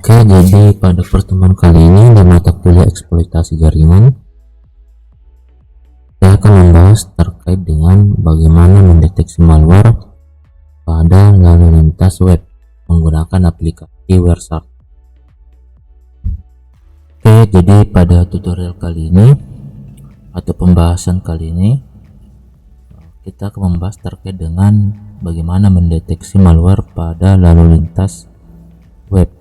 Oke, jadi pada pertemuan kali ini di mata kuliah eksploitasi jaringan, saya akan membahas terkait dengan bagaimana mendeteksi malware pada lalu lintas web menggunakan aplikasi WireShark. Oke, jadi pada tutorial kali ini atau pembahasan kali ini kita akan membahas terkait dengan bagaimana mendeteksi malware pada lalu lintas web.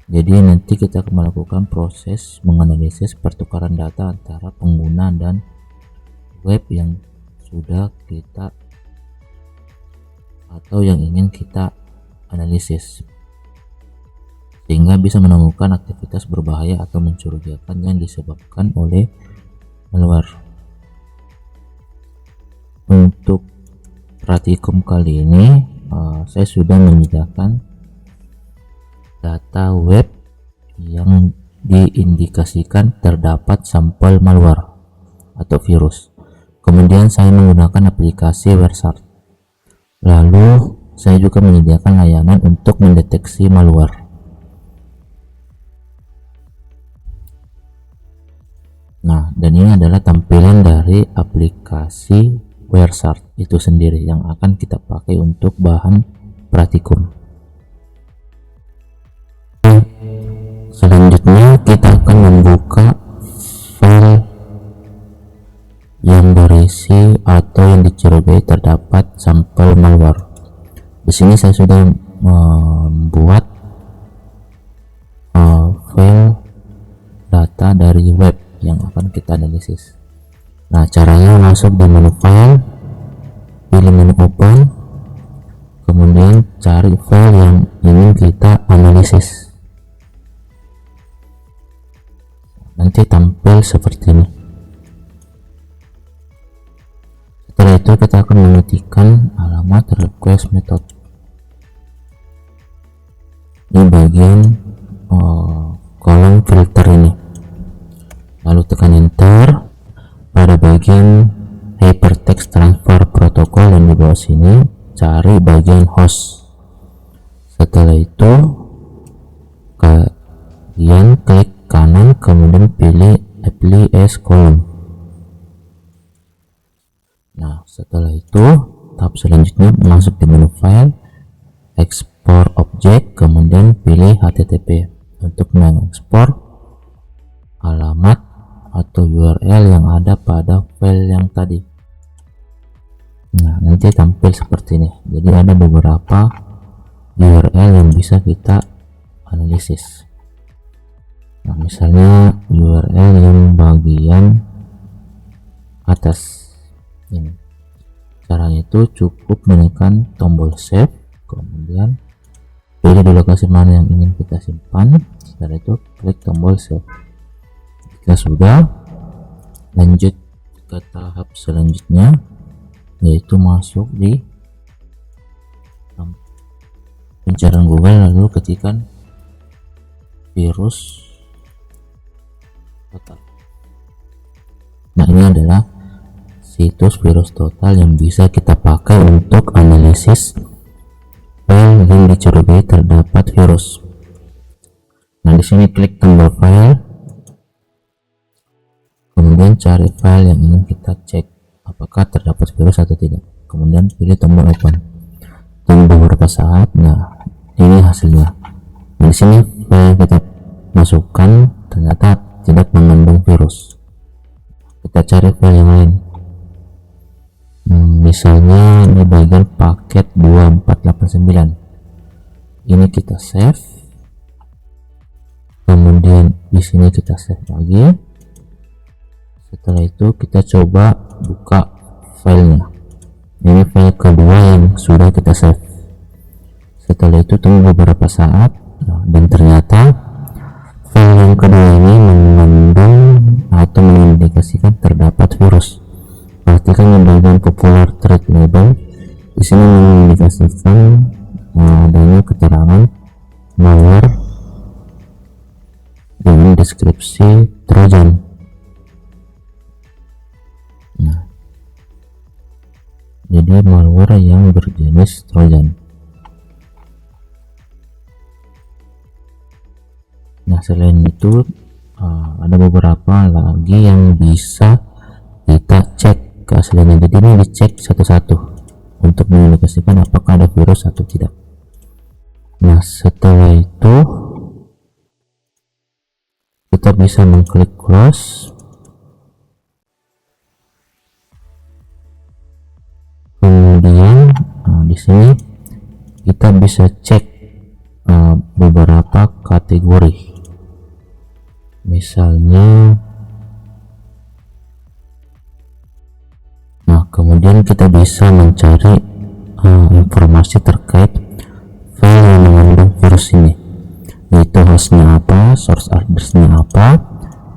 Jadi nanti kita akan melakukan proses menganalisis pertukaran data antara pengguna dan web yang sudah kita atau yang ingin kita analisis, sehingga bisa menemukan aktivitas berbahaya atau mencurigakan yang disebabkan oleh malware. Untuk praktikum kali ini saya sudah menyediakan data web yang diindikasikan terdapat sampel malware atau virus. Kemudian saya menggunakan aplikasi WireShark. Lalu saya juga menyediakan layanan untuk mendeteksi malware. Nah, dan ini adalah tampilan dari aplikasi WireShark itu sendiri yang akan kita pakai untuk bahan praktikum. Selanjutnya kita akan membuka file yang berisi atau yang dicurigai terdapat sampel malware. Di sini saya sudah membuat file data dari web yang akan kita analisis. Nah, caranya masuk di menu file, pilih menu open, kemudian cari file yang ingin kita analisis. Nanti tampil seperti ini. Setelah itu kita akan mengetikkan alamat request method di bagian kolom filter ini, lalu tekan enter. Pada bagian hypertext transfer protocol dan di bawah sini cari bagian host. Setelah itu kalian klik kanan, kemudian pilih apply as column. Nah, setelah itu tahap selanjutnya masuk di menu file, export object, kemudian pilih HTTP untuk mengekspor alamat atau URL yang ada pada file yang tadi. Nah, nanti tampil seperti ini. Jadi ada beberapa URL yang bisa kita analisis. Nah, misalnya URL yang bagian atas ini. Caranya itu cukup menekan tombol save, kemudian pilih di lokasi mana yang ingin kita simpan. Setelah itu klik tombol save. Jika sudah, lanjut ke tahap selanjutnya, yaitu masuk di pencarian Google, lalu ketikkan virus total. Nah, ini adalah situs virus total yang bisa kita pakai untuk analisis file yang dicurigai terdapat virus. Nah, di sini klik tombol file, kemudian cari file yang ingin kita cek apakah terdapat virus atau tidak. Kemudian pilih tombol open. Tunggu beberapa saat. Nah, ini hasilnya. Nah, di sini file yang kita masukkan ternyata tidak mengandung virus. Kita cari file yang lain. Misalnya di bagian paket 2489. Ini kita save. Kemudian di sini kita save lagi. Setelah itu kita coba buka filenya. Ini file kedua yang sudah kita save. Setelah itu tunggu beberapa saat. Nah, dan ternyata file yang kedua ini mengandung atau mengindikasikan terdapat virus. Perhatikan di bagian popular threat label. Di sini mengindikasikan adanya keterangan malware dengan deskripsi Trojan. Nah, jadi malware yang berjenis Trojan. Nah, selain itu ada beberapa lagi yang bisa kita cek keasliannya. Jadi ini dicek satu-satu untuk mengindikasikan apakah ada virus atau tidak. Nah, setelah itu kita bisa mengklik close, kemudian di sini kita bisa cek beberapa kategori. Misalnya, kemudian kita bisa mencari informasi terkait file yang mengandung virus ini, yaitu hostnya apa, source address-nya apa,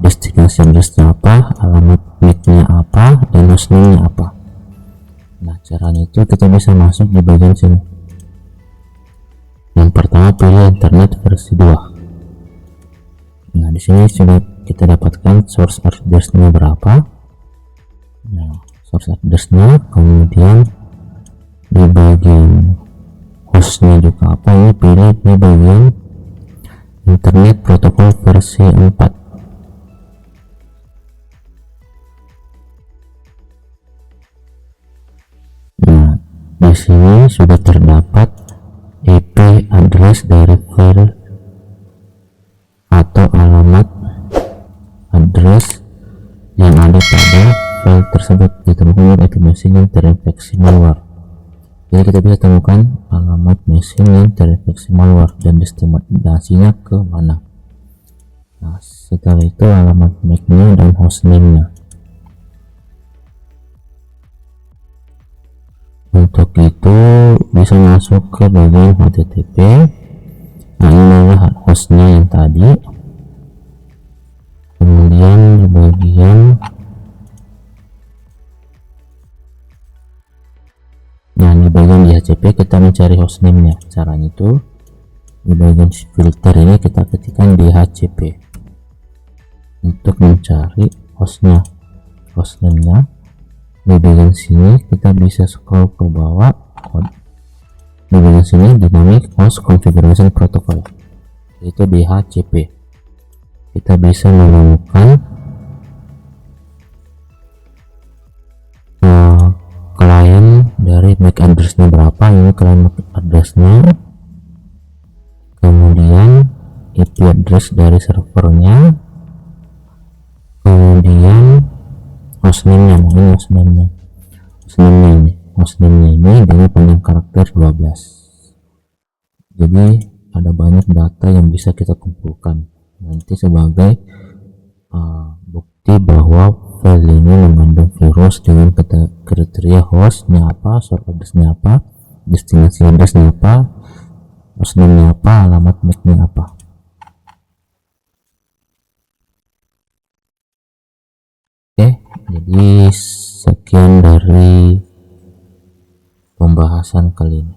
destination address-nya apa, alamat MAC-nya apa, dan hostname-nya apa. Nah, caranya itu kita bisa masuk di bagian sini. Yang pertama, pilih internet versi 2. Nah, di sini sudah kita dapatkan source address-nya berapa. Nah, source address-nya, kemudian di bagian hostnya juga apa, ini pilih di bagian internet protokol versi 4. Nah, di sini sudah terdapat IP address dari file atau alamat address yang ada pada file tersebut, ditemukan IP machine yang terinfeksi malware. Jadi kita bisa temukan alamat machine yang terinfeksi malware dan destinasinya ke mana. Nah, setelah itu alamat MAC-nya dan hostname-nya. Untuk itu bisa masuk ke bagian HTTP. Nah, ini adalah hostnya yang tadi. Kemudian di bagian DHCP kita mencari hostname-nya. Caranya itu di bagian filter ini kita ketikkan DHCP untuk mencari hostnya, hostname-nya. Di bagian sini kita bisa scroll ke bawah. Di bagian sini dynamic host configuration protocol, itu DHCP. Kita bisa menemukan klien dari MAC address-nya berapa. Ini klien MAC address-nya, kemudian IP address dari servernya, kemudian hostname-nya. Ini hostname-nya ini dengan panjang karakter 12. Jadi ada banyak data yang bisa kita kumpulkan nanti sebagai bukti bahwa file ini mengandung virus dengan kriteria hostnya apa, source address-nya apa, destinasi address-nya apa, hostname-nya apa, alamat MAC-nya apa. Oke, jadi sekian dari pembahasan kali ini.